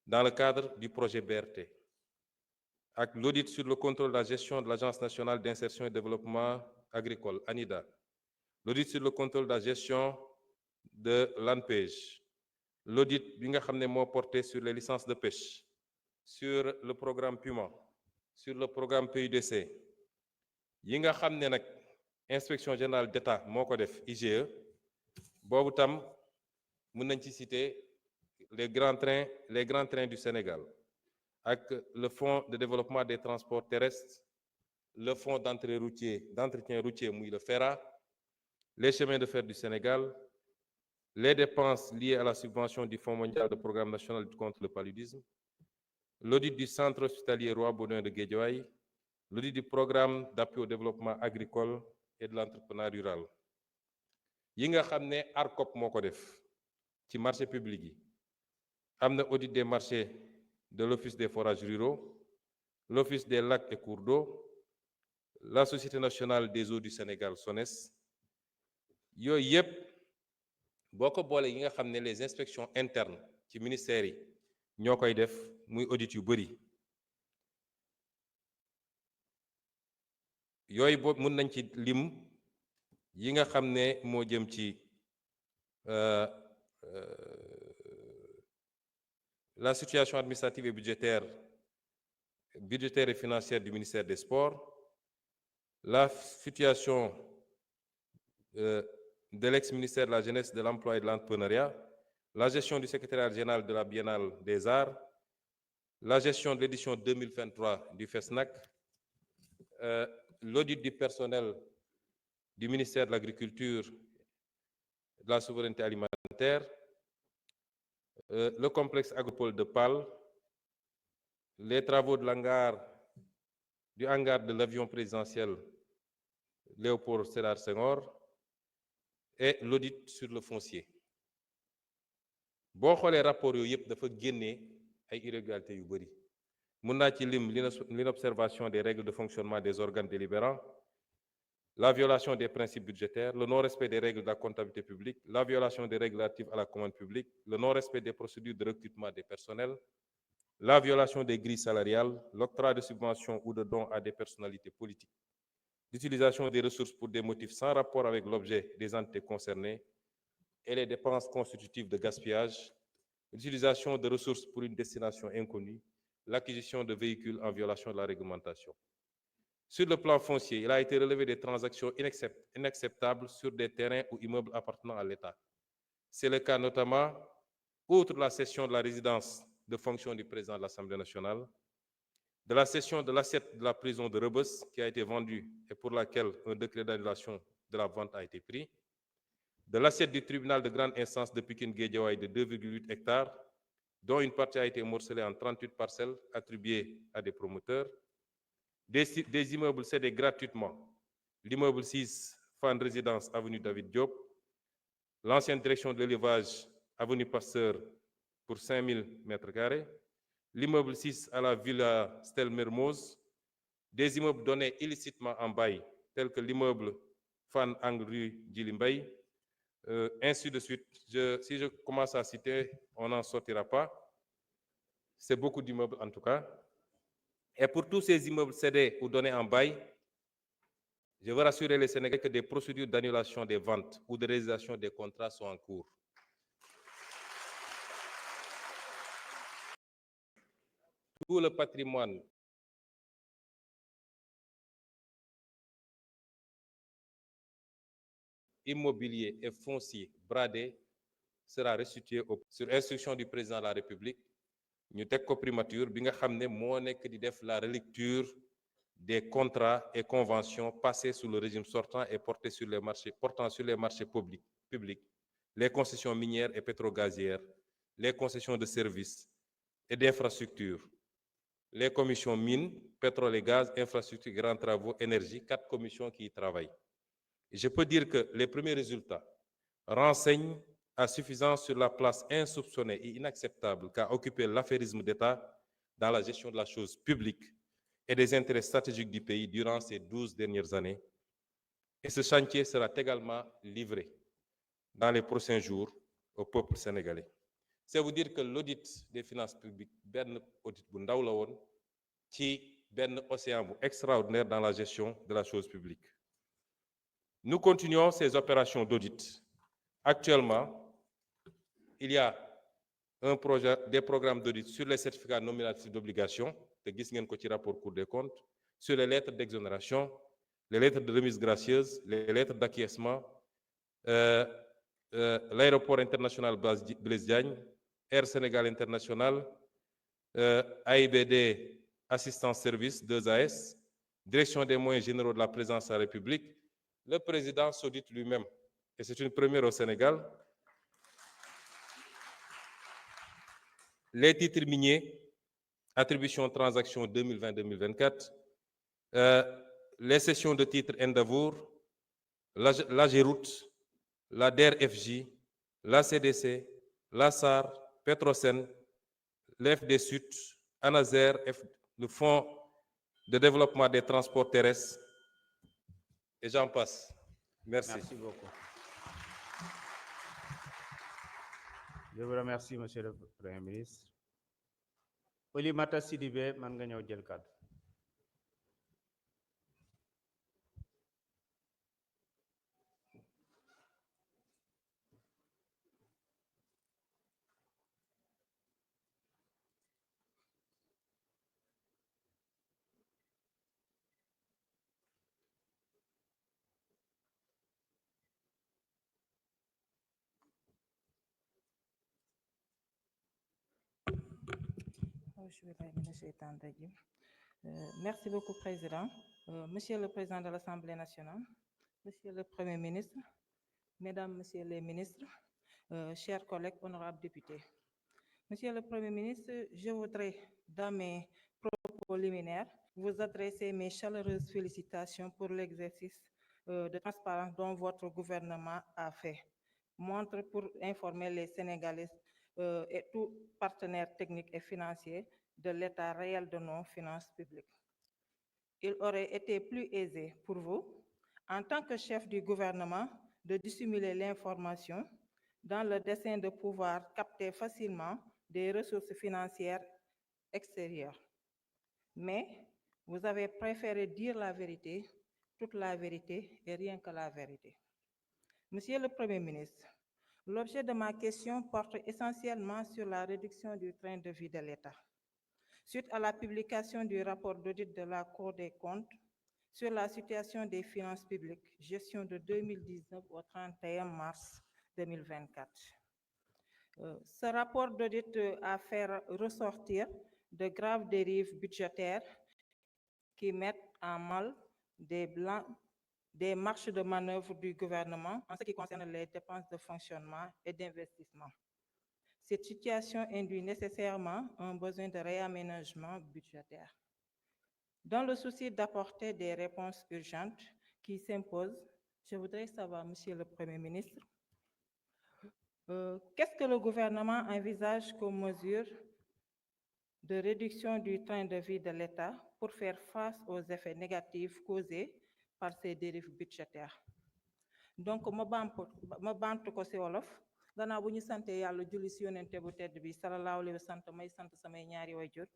dans le cadre du projet BRT, avec l'audit sur le contrôle de la gestion de l'Agence nationale d'insertion et développement agricole, ANIDA, l'audit sur le contrôle de la gestion de l'ANPEJ, l'audit bi nga xam ne moo porté sur les licences de pêche, sur le programme PUMA, sur le programme PUDC yi nga xam ne nag inspection générale d'État moo ko def IGE boobu tam mën nañ ci citer les grands trains du Sénégal ak le fonds de développement des transports terrestres, le fonds d'entretien routier muy le FERA, les chemins de fer du Sénégal, les dépenses liées à la subvention du Fonds mondial de programme national de lutte contre le paludisme, l'audit du centre hospitalier Roi Baudouin de Guédiawaye, l'audit du programme d'appui au développement agricole et de l'entrepreneuriat rural yi nga xam ne ARCOP moo ko def ci marché public yi am na audit des marchés de l'Office des forages ruraux, l'Office des lacs et cours d'eau, la Société nationale des eaux du Sénégal SONES yooyu yëpp boo ko boole yi nga xam ne les inspections internes ci ministères yi ñoo koy def muy audit yu bëri yooyu boobu mën nañ ci lim yi nga xam ne moo jëm ci la situation administrative et budgétaire et financière du ministère des Sports, la situation de l'ex-ministère de la Jeunesse, de l'Emploi et de l'Entrepreneuriat, la gestion du secrétariat général de la Biennale des Arts, la gestion de l'édition 2023 du FESNAC, l'audit du personnel du ministère de l'Agriculture et de la Souveraineté alimentaire, le complexe agropole de Pal, les travaux de du hangar de l'avion présidentiel Léopold Sédar Senghor et l'audit sur le foncier. boo xoolee rapport yooyu yëpp dafa génnee ay irrégularités yu bëri mën naa ci lim l'inobservation des règles de fonctionnement des organes délibérants, la violation des principes budgétaires, le non-respect des règles de la comptabilité publique, la violation des règles relatives à la commande publique, le non-respect des procédures de recrutement des personnels, la violation des grilles salariales, l'octroi de subventions ou de dons à des personnalités politiques, l'utilisation des ressources pour des motifs sans rapport avec l'objet des entités concernées et les dépenses constitutives de gaspillage, l'utilisation de ressources pour une destination inconnue, l'acquisition de véhicules en violation de la réglementation. Sur le plan foncier, il a été relevé des transactions inacceptables sur des terrains ou immeubles appartenant à l'État. C'est le cas notamment, outre la cession de la résidence de fonction du président de l'Assemblée nationale, de la cession de l'assiette de la prison de Rebeuss qui a été vendue et pour laquelle un décret d'annulation de la vente a été pris, de l'assiette du tribunal de grande instance de Pikine-Guédiawaye de 2,8 hectares, dont une partie a été morcelée en 38 parcelles attribuées à des promoteurs, des immeubles cédés gratuitement, l'immeuble 6, Fan Résidence, avenue David Diop, l'ancienne direction de l'élevage, avenue Pasteur, pour 5000 m², l'immeuble 6 à la Villa Stel Mermoz, des immeubles donnés illicitement en bail, tels que l'immeuble Fan Angle rue Djilimbey, ainsi de suite. Si je commence à citer, on n'en sortira pas. C'est beaucoup d'immeubles en tout cas. Et pour tous ces immeubles cédés ou donnés en bail, je veux rassurer les Sénégalais que des procédures d'annulation des ventes ou de résiliation des contrats sont en cours. Tout le patrimoine immobilier et foncier bradé sera restitué sur instruction du président de la République. Ñu teg ko primature bi nga xam ne moo nekk di def la relecture des contrats et conventions passés sous le régime sortant et portant sur les marchés publics, les concessions minières et pétrogazières, les concessions de services et d'infrastructures, les commissions mines, pétrole et gaz, infrastructures, grands travaux, énergie, 4 commissions qui y travaillent. Et je peux dire que les premiers résultats renseignent à suffisance sur la place insoupçonnée et inacceptable qu'a occupé l'affairisme d'État dans la gestion de la chose publique et des intérêts stratégiques du pays durant ces 12 dernières années. Et ce chantier sera également livré dans les prochains jours au peuple sénégalais. c'est vous dire que l'audit des finances publiques benn audit bu ndaw la woon ci benn océan bu extraordinaire dans la gestion de la chose publique. Nous continuons ces opérations d'audit. Actuellement, il y a des programmes d'audit sur les certificats nominatifs d'obligation, te gis ngeen ko ci rapport Cour des comptes, sur les lettres d'exonération, les lettres de remise gracieuse, les lettres d'acquiescement, l'aéroport international Blaise Diagne, Air Sénégal International, AIBD Assistance Service 2AS, Direction des moyens généraux de la présidence de la République. Le président s'audite lui-même, et c'est une première au Sénégal. Les titres miniers, attribution transaction 2020-2024, les cessions de titres Endeavour, l'AGEROUTE, la DER-FJ, la CDC, la SAR, Petrosen, l'FD Sud, ANASER, le Fonds de développement des transports terrestres, et j'en passe. Merci. Merci beaucoup. Je vous remercie, Monsieur le Premier ministre. Oulimata Sidibé, man nga ñëw jël kàddu. Merci beaucoup, Président. Monsieur le Président de l'Assemblée nationale, Monsieur le Premier ministre, Mesdames, Messieurs les ministres, chers collègues honorables députés. Monsieur le Premier ministre, je voudrais, dans mes propos liminaires, vous adresser mes chaleureuses félicitations pour l'exercice de transparence dont votre gouvernement a fait. Montre pour informer les Sénégalais et tous partenaires techniques et financiers de l'état réel de nos finances publiques. Il aurait été plus aisé pour vous, en tant que chef du gouvernement, de dissimuler l'information dans le dessein de pouvoir capter facilement des ressources financières extérieures. Mais vous avez préféré dire la vérité, toute la vérité et rien que la vérité. Monsieur le Premier ministre, l'objet de ma question porte essentiellement sur la réduction du train de vie de l'État. Suite à la publication du rapport d'audit de la Cour des comptes sur la situation des finances publiques, gestion de 2019 au 31 mars 2024. Ce rapport d'audit a fait ressortir de graves dérives budgétaires qui mettent en mal des marges de manœuvre du gouvernement en ce qui concerne les dépenses de fonctionnement et d'investissement. Cette situation induit nécessairement un besoin de réaménagement budgétaire. Dans le souci d'apporter des réponses urgentes qui s'imposent, je voudrais savoir, Monsieur le Premier ministre, qu'est-ce que le gouvernement envisage comme mesure de réduction du train de vie de l'État pour faire face aux effets négatifs causés par ces dérives budgétaires? Donc, ma bantu ko ci wolof gannaaw bu ñu sante yàlla julli ci yonente bu tedd bi sallallahu alayhi wa sallam may sant samay ñaari waajur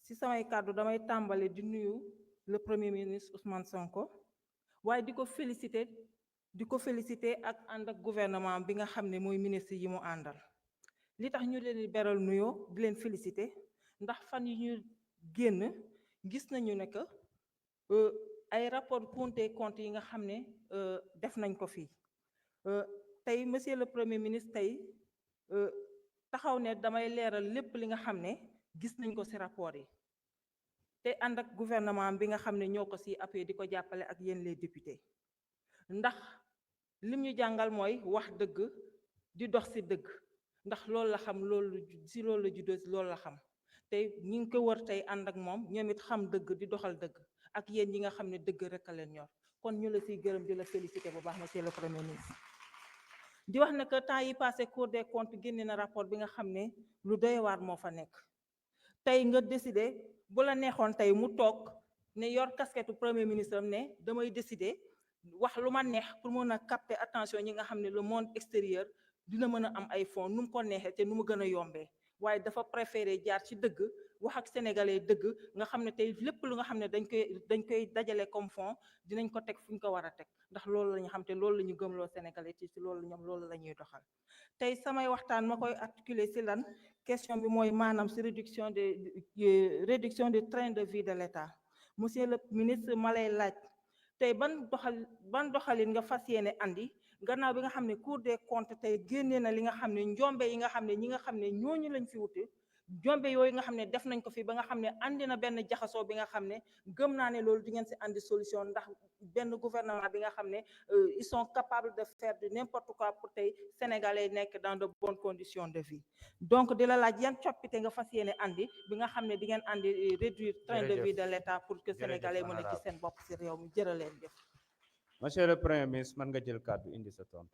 ci samay kàddu damay tàmbali di nuyu le Premier ministre Ousmane Sonko waaye di ko féliciter ak ànd ak gouvernement bi nga xam ne mooy ministre yi mu àndal. Li tax ñu leen di beral nuyoo di leen féliciter ndax fan yi ñu génn gis nañu ne que ay rapport Cour des comptes yi nga xam ne def nañ ko fii tey monsieur le Premier ministre tey taxaw ne damay leeral lépp li nga xam ne gis nañ ko ci rapport yi te ànd ak gouvernement bi nga xam ne ñoo ko ci appuyé di ko jàppale ak yéen les députés ndax lim ñu jàngal mooy wax dëgg di dox ci dëgg ndax loolu la xam loolu ci loolu la juddoo ci loolu la xam tey ñi ngi ko wër tey ànd ak moom ñoom it xam dëgg di doxal dëgg ak yéen ñi nga xam ne dëgg rek a leen ñor kon ñu la ciy gërëm di la féliciter bu baax monsieur le Premier ministre di wax ne que temps yi passé Cour des comptes génne na rapport bi nga xam ne lu doy waar moo fa nekk tey nga décider bu la neexoon tey mu toog ne yor casquette Premier ministre am ne damay décider wax lu ma neex pour mën a capter attention ñi nga xam ne le monde extérieur dina mën a am ay fonds nu mu ko neexee te nu mu gën a yombee waaye dafa préféré jaar ci dëgg wax ak sénégalais dëgg nga xam ne tey lépp lu nga xam ne dañ koy dajale comme fonds dinañ ko teg fu ñu ko war a teg ndax loolu la ñu xam te loolu la ñu gëmloo sénégalais ci loolu ñoom loolu la ñuy doxal. tey samay waxtaan ma koy articuler si lan question bi mooy maanaam si réduction du train de vie de l'État. Monsieur le ministre ma lay laaj tey ban doxalin nga fas yéene andi gannaaw bi nga xam ne Cour des comptes tey génnee na li nga xam ne njombe yi nga xam ne ñi nga xam ne ñooñu lañ fi wute njombe yooyu nga xam ne def nañ ko fi ba nga xam ne andi na benn jaxasoo bi nga xam ne gëm naa ne loolu di ngeen si andi solution ndax benn gouvernement bi nga xam ne ils sont capables de faire de n'importe quoi pour tey sénégalais nekk dans de bonnes conditions de vie. Donc di la laaj yan coppite nga fas yéene andi bi nga xam ne di ngeen andi réduire train de vie de l'État pour que sénégalais mën a ci seen bopp si réew mi jërëleen jëf. Monsieur le Premier ministre mën nga jël kàddu indi sa tontu.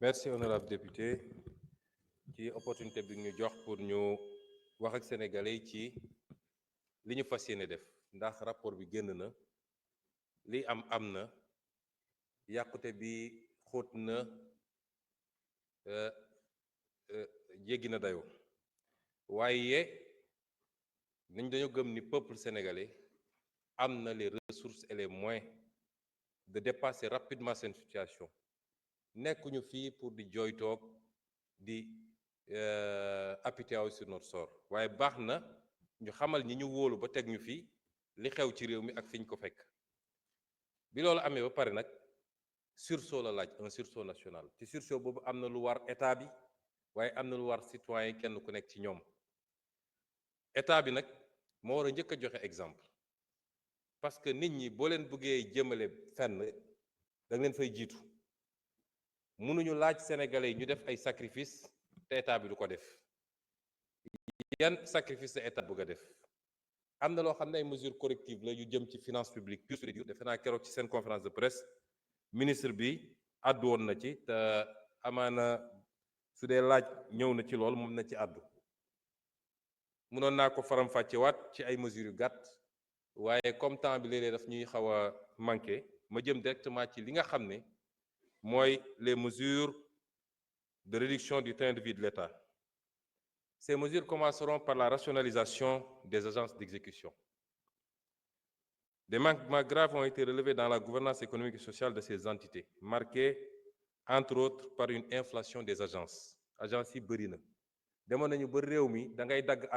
Merci honorable député ci opportunité bi ñu jox pour ñu wax ak sénégalais ci li ñu fas yéene def ndax rapport bi génn na li am na yàqute bi xóot na jéggi na dayoo waaye nañ dañoo gëm ni peuple sénégalais am na les ressources et les moyens de dépasser rapidement cette situation nekkuñu fii pour di jooytoog di apitoyer sur notre sort waaye baax na ñu xamal ñi ñu wóolu ba teg ñu fii li xew ci réew mi ak fi ñu ko fekk bi loolu amee ba pare nag sursaut la laaj un sursaut national ci sursaut boobu am na lu war état bi waaye am na lu war citoyen kenn ku nekk ci ñoom état bi nag moo war a njëkk a joxe exemple parce que nit ñi boo leen bëggee jëmale fenn da nga leen fay jiitu mënuñu laaj sénégalais yi ñu def ay sacrifice te état bi du ko def yan sacrifice la état bëgg a def am na loo xam ne ay mesures correctives la yu jëm ci finance publique pure et dure defe naa keroog ci seen conférence de presse ministre bi àddu woon na ci te amaana su dee laaj ñëw na ci loolu moom na ci àddu mënoon naa ko faram-fàcce waat ci ay mesures yu gàtt waaye comme temps bi léeg-léeg daf ñuy xaw a manqué ma jëm directement ci li nga xam ne mooy les mesures de réduction du train de vie de l'État. Ces mesures commenceront par la rationalisation des agences d'exécution. Des manquements graves ont été relevés dans la gouvernance économique et sociale de ces entités, marqués entre autres par une inflation des agences. Agences yi bëri na demoon nañu ba réew mi da ngay dagg